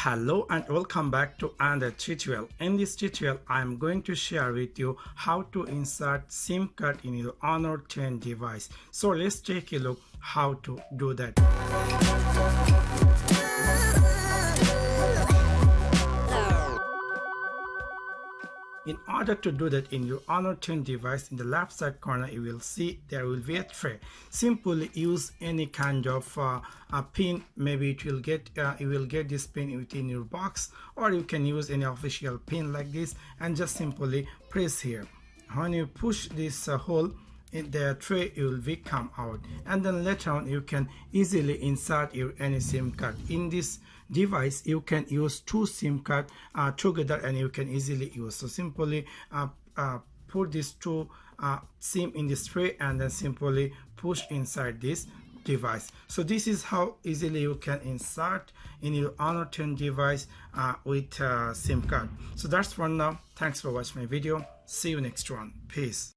Hello and welcome back to another tutorial. In this tutorial I am going to share with you how to insert SIM card in your Honor 10 device. So let's take a look how to do that. In order to do that, in your Honor 10 device, in the left side corner you will see there will be a tray. Simply use any kind of a pin. Maybe it will get you will get this pin within your box, or you can use any official pin like this and just simply press here. When you push this hole in the tray, it will come out, and then later on you can easily insert your any SIM card. In this device you can use two SIM card together and you can easily use. So simply put these two SIM in this tray and then simply push inside this device. So this is how easily you can insert in your Honor 10 device with SIM card. So that's for now. Thanks for watching my video. See you next one. Peace.